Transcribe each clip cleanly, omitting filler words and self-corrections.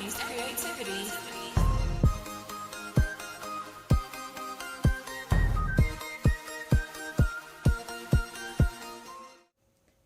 Ebonee's creativity.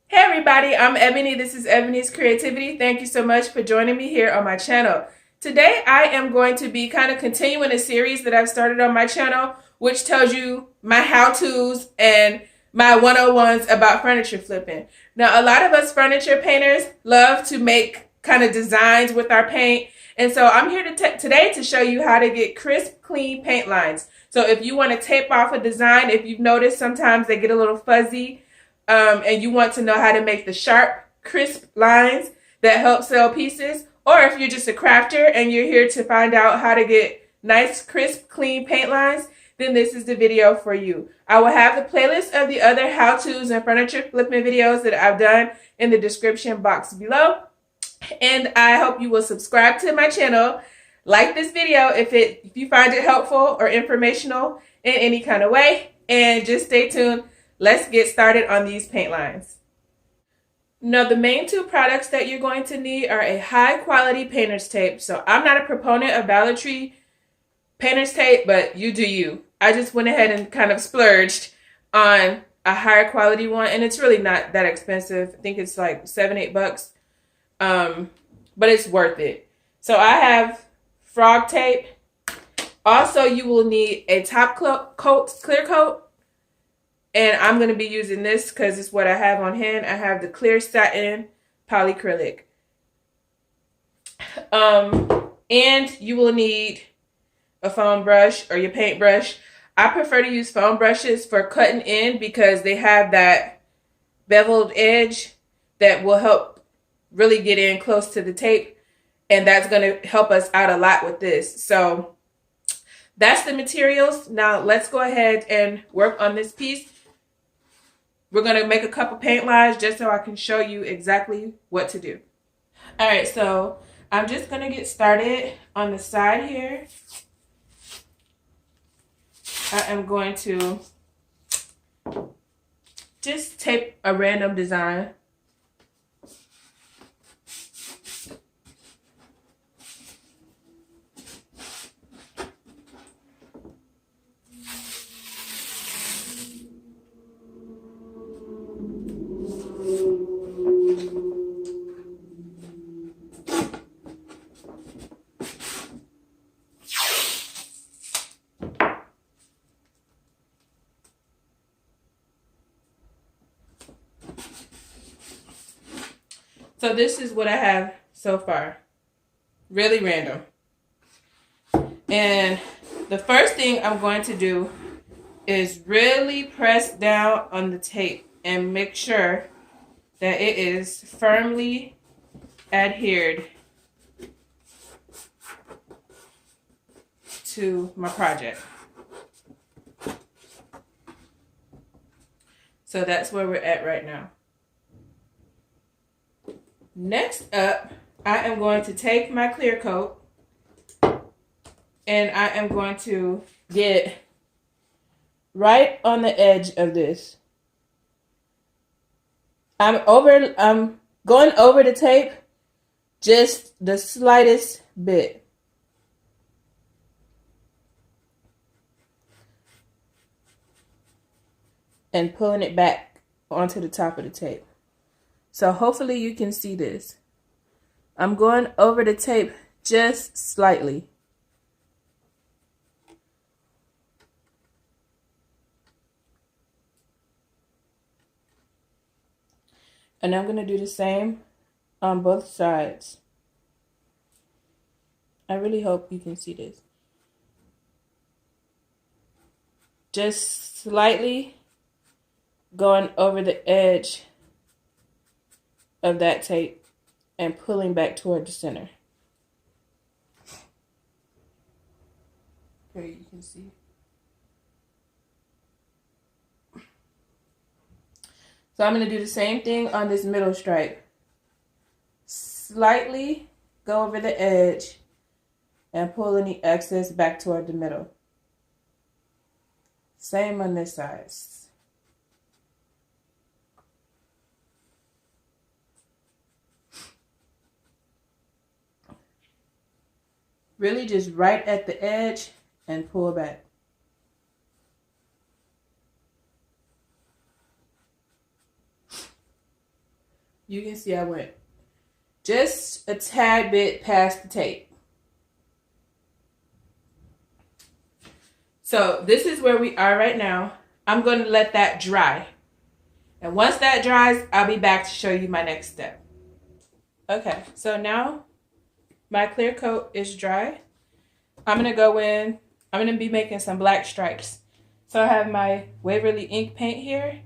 Hey everybody, I'm Ebony. This is Ebonee's Creativity. Thank you so much for joining me here on my channel. Today I am going to be kind of continuing a series that I've started on my channel, which tells you my how-tos and my 101s about furniture flipping. Now, a lot of us furniture painters love to make kind of designs with our paint. And so I'm here today to show you how to get crisp, clean paint lines. So if you want to tape off a design, if you've noticed sometimes they get a little fuzzy, and you want to know how to make the sharp, crisp lines that help sell pieces, or if you're just a crafter and you're here to find out how to get nice, crisp, clean paint lines, then this is the video for you. I will have the playlist of the other how-tos and furniture flipping videos that I've done in the description box below. And I hope you will subscribe to my channel, like this video if you find it helpful or informational in any kind of way, and just stay tuned. Let's get started on these paint lines. Now, the main two products that you're going to need are a high quality painter's tape. So I'm not a proponent of Balletry painter's tape, but you do you. I just went ahead and kind of splurged on a higher quality one, and it's really not that expensive. I think it's like $7-8. But it's worth it. So I have frog tape. Also, you will need a top coat, clear coat. And I'm going to be using this because it's what I have on hand. I have the clear satin polyacrylic. And you will need a foam brush or your paintbrush. I prefer to use foam brushes for cutting in because they have that beveled edge that will help really get in close to the tape. And that's going to help us out a lot with this. So that's the materials. Now let's go ahead and work on this piece. We're going to make a couple paint lines just so I can show you exactly what to do. All right, so I'm just going to get started on the side here. I am going to just tape a random design. So this is what I have so far. Really random. And the first thing I'm going to do is really press down on the tape and make sure that it is firmly adhered to my project. So that's where we're at right now. Next up, I am going to take my clear coat and I am going to get right on the edge of this. I'm going over the tape just the slightest bit. And pulling it back onto the top of the tape. So hopefully you can see this. I'm going over the tape just slightly. And I'm going to do the same on both sides. I really hope you can see this. Just slightly going over the edge of that tape and pulling back toward the center. Here you can see. So I'm going to do the same thing on this middle stripe. Slightly go over the edge and pull any excess back toward the middle. Same on this side. really just right at the edge and pull back. You can see I went just a tad bit past the tape. So this is where we are right now. I'm going to let that dry. And once that dries, I'll be back to show you my next step. Okay, so now my clear coat is dry. I'm going to go in. I'm going to be making some black stripes. So I have my Waverly ink paint here.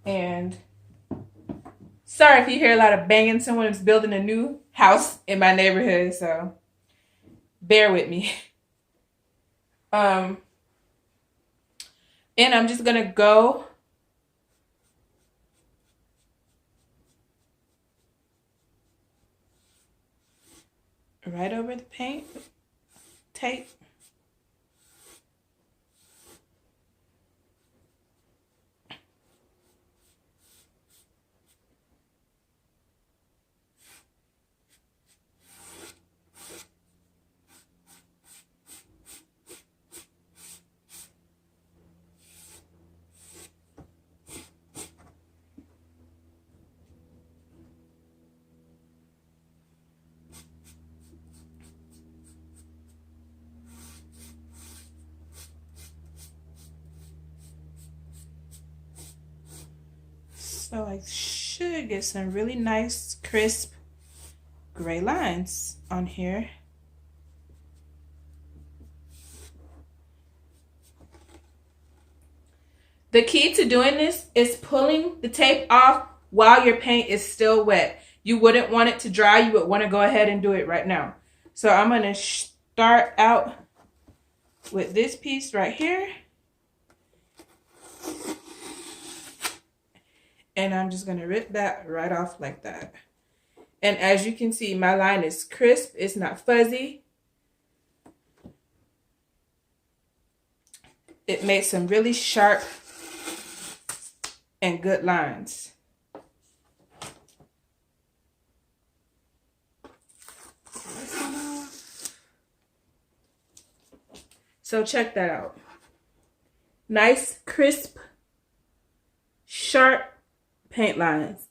And sorry if you hear a lot of banging. Someone's building a new house in my neighborhood, so bear with me. And I'm just going to go right over the paint tape. So I should get some really nice, crisp gray lines on here. The key to doing this is pulling the tape off while your paint is still wet. You wouldn't want it to dry. You would want to go ahead and do it right now. So I'm going to start out with this piece right here. And I'm just going to rip that right off like that. And as you can see, my line is crisp. It's not fuzzy. It makes some really sharp and good lines. So check that out. Nice, crisp, sharp paint lines.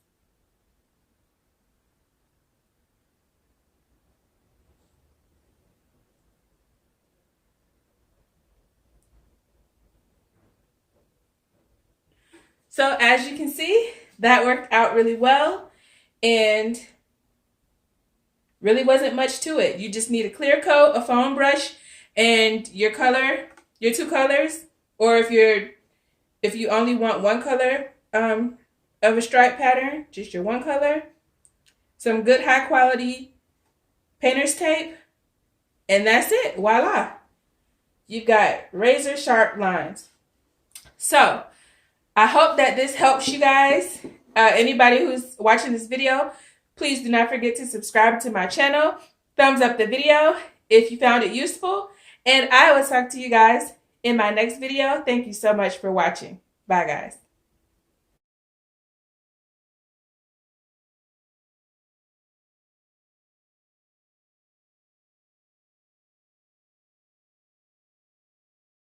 So as you can see, that worked out really well, and really wasn't much to it. You just need a clear coat, a foam brush, and your color, your two colors, or if you only want one color of a stripe pattern, just your one color, some good high quality painter's tape, and that's it. Voila. You've got razor sharp lines. So I hope that this helps you guys. Anybody who's watching this video, please do not forget to subscribe to my channel. Thumbs up the video if you found it useful. And I will talk to you guys in my next video. Thank you so much for watching. Bye, guys.